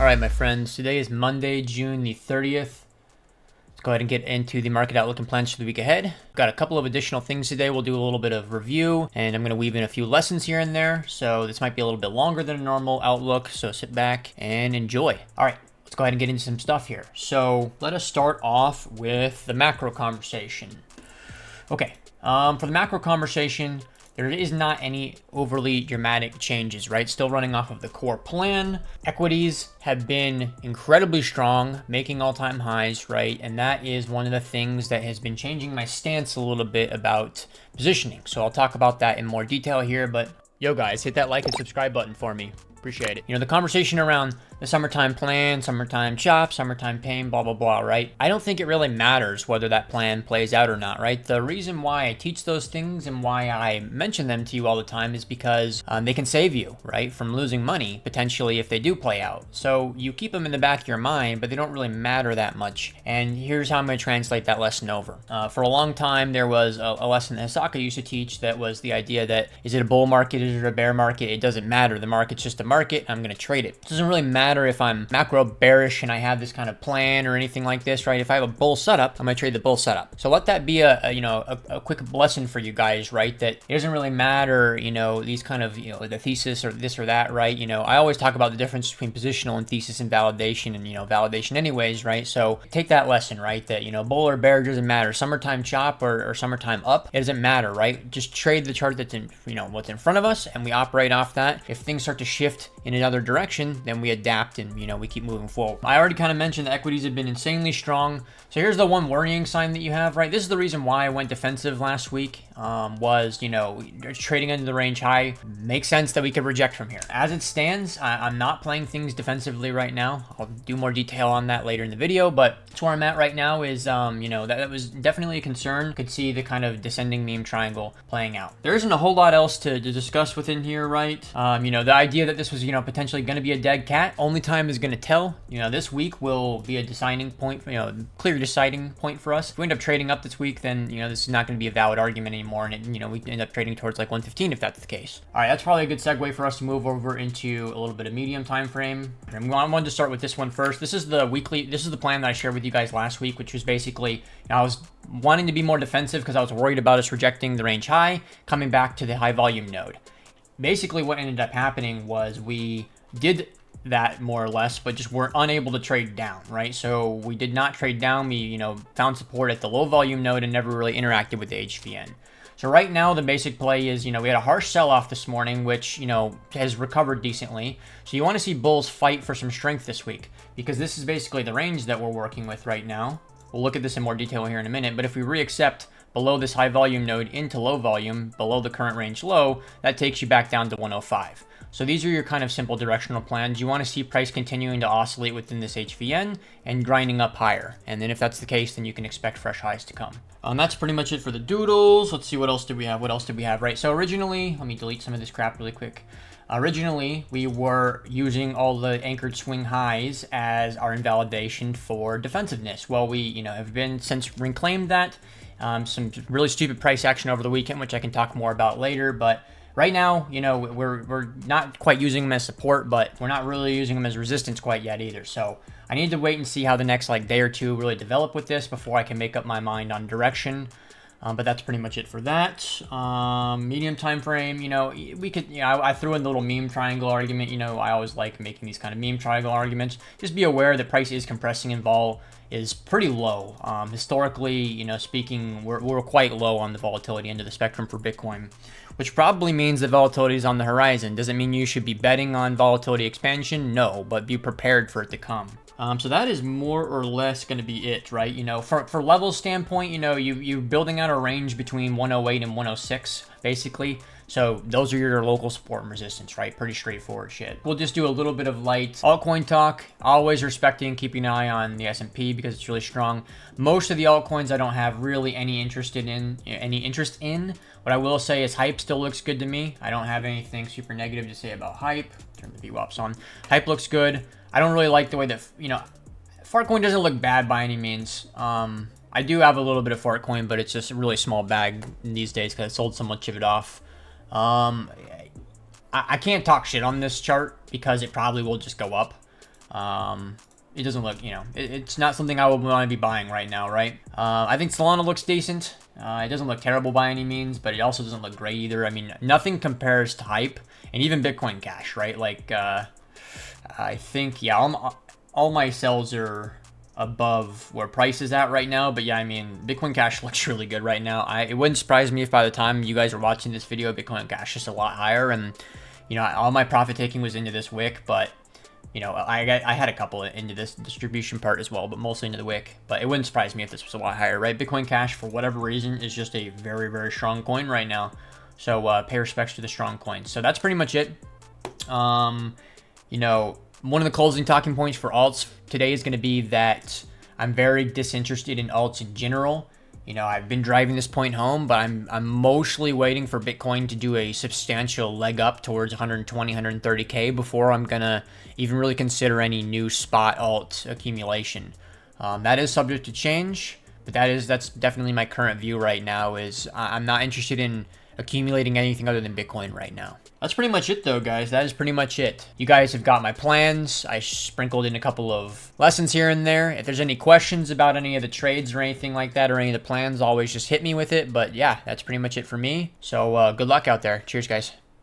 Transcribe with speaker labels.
Speaker 1: All right, my friends, today is Monday, June the 30th. Let's go ahead and get into the market outlook and plans for the week ahead. Got a couple of additional things today. We'll do a little bit of review, and I'm going to weave in a few lessons here and there. So this might be a little bit longer than a normal outlook, so sit back and enjoy. All right, let's go ahead and get into some stuff here. So let us start off with the macro conversation. Okay, for the macro conversation, there is not any overly dramatic changes, right? Still running off of the core plan. Equities have been incredibly strong, making all-time highs, right? And that is one of the things that has been changing my stance a little bit about positioning. So I'll talk about that in more detail here, but yo guys, hit that like and subscribe button for me. Appreciate it. You know, the conversation around the summertime plan, summertime chop, summertime pain, blah, blah, blah, right? I don't think it really matters whether that plan plays out or not, right? The reason why I teach those things and why I mention them to you all the time is because they can save you, right, from losing money, potentially, if they do play out. So you keep them in the back of your mind, but they don't really matter that much. And here's how I'm going to translate that lesson over. For a long time, there was a lesson that Hisaka used to teach that was the idea that, is it a bull market, is it a bear market? It doesn't matter. The market's just a market. I'm going to trade it. It doesn't really matter if I'm macro bearish and I have this kind of plan or anything like this, right? If I have a bull setup, I'm going to trade the bull setup. So let that be a quick lesson for you guys, right? That it doesn't really matter, these kind of, the thesis or this or that, right? I always talk about the difference between positional and thesis and validation and, validation anyways, right? So take that lesson, right? That, bull or bear doesn't matter. Summertime chop or summertime up, it doesn't matter, right? Just trade the chart that's in, what's in front of us, and we operate off that. If things start to shift in another direction, then we adapt and we keep moving forward. I already kind of mentioned the equities have been insanely strong. So here's the one worrying sign that you have, right? This is the reason why I went defensive last week, was trading under the range high. Makes sense that we could reject from here. As it stands, I'm not playing things defensively right now. I'll do more detail on that later in the video, but that's where I'm at right now is, that was definitely a concern. Could see the kind of descending meme triangle playing out. There isn't a whole lot else to discuss within here, right? The idea that this was, potentially going to be a dead cat, only time is going to tell. This week will be a deciding point, clear deciding point for us. If we end up trading up this week, then, this is not going to be a valid argument anymore, and we end up trading towards like 115 if that's the case. All right, that's probably a good segue for us to move over into a little bit of medium time frame. And I wanted to start with this one first. This is the plan that I shared with you guys last week, which was basically, I was wanting to be more defensive because I was worried about us rejecting the range high, coming back to the high volume node. Basically what ended up happening was we did that more or less, but just weren't unable to trade down, right? So we did not trade down. We, found support at the low volume node and never really interacted with the HVN. So right now, the basic play is, we had a harsh sell-off this morning, which, has recovered decently. So you want to see bulls fight for some strength this week, because this is basically the range that we're working with right now. We'll look at this in more detail here in a minute, but if we reaccept below this high volume node into low volume, below the current range low, that takes you back down to 105. So these are your kind of simple directional plans. You want to see price continuing to oscillate within this HVN and grinding up higher. And then if that's the case, then you can expect fresh highs to come. That's pretty much it for the doodles. Let's see, what else did we have? Right, so originally, let me delete some of this crap really quick. Originally, we were using all the anchored swing highs as our invalidation for defensiveness. Well, we, have been since reclaimed that. Some really stupid price action over the weekend, which I can talk more about later, but right now, we're not quite using them as support, but we're not really using them as resistance quite yet either. So I need to wait and see how the next day or two really develop with this before I can make up my mind on direction. But that's pretty much it for that. Medium time frame, we could, I threw in the little meme triangle argument. I always like making these kind of meme triangle arguments. Just be aware that price is compressing and vol is pretty low. Historically, speaking, we're quite low on the volatility end of the spectrum for Bitcoin, which probably means that volatility is on the horizon. Does it mean you should be betting on volatility expansion? No, but be prepared for it to come. So that is more or less going to be it, right? For level standpoint, you're building out a range between 108 and 106, basically. So those are your local support and resistance, right? Pretty straightforward shit. We'll just do a little bit of light altcoin talk. Always respecting, keeping an eye on the S&P because it's really strong. Most of the altcoins I don't have really any interest in. What I will say is Hype still looks good to me. I don't have anything super negative to say about Hype. Turn the VWAPs on. Hype looks good. I don't really like the way that, Fartcoin doesn't look bad by any means. I do have a little bit of Fartcoin, but it's just a really small bag these days because I sold so much of it off. I can't talk shit on this chart because it probably will just go up. It doesn't look, it's not something I would want to be buying right now, right? I think Solana looks decent. It doesn't look terrible by any means, but it also doesn't look great either. I mean, nothing compares to Hype and even Bitcoin Cash, right? Like, I think, yeah, all my sells are above where price is at right now. But yeah, I mean, Bitcoin Cash looks really good right now. It wouldn't surprise me if by the time you guys are watching this video, Bitcoin Cash is a lot higher. And, all my profit taking was into this wick, but I had a couple into this distribution part as well, but mostly into the wick. But it wouldn't surprise me if this was a lot higher, right? Bitcoin Cash, for whatever reason, is just a very, very strong coin right now. So pay respects to the strong coins. So that's pretty much it. One of the closing talking points for alts today is going to be that I'm very disinterested in alts in general. I've been driving this point home, but I'm mostly waiting for Bitcoin to do a substantial leg up towards 120, 130K before I'm going to even really consider any new spot alt accumulation. That is subject to change, but that's definitely my current view right now. Is I'm not interested in accumulating anything other than Bitcoin right now. That's pretty much it though, guys. That is pretty much it. You guys have got my plans. I sprinkled in a couple of lessons here and there. If there's any questions about any of the trades or anything like that, or any of the plans, always just hit me with it. But yeah, that's pretty much it for me. So good luck out there. Cheers, guys.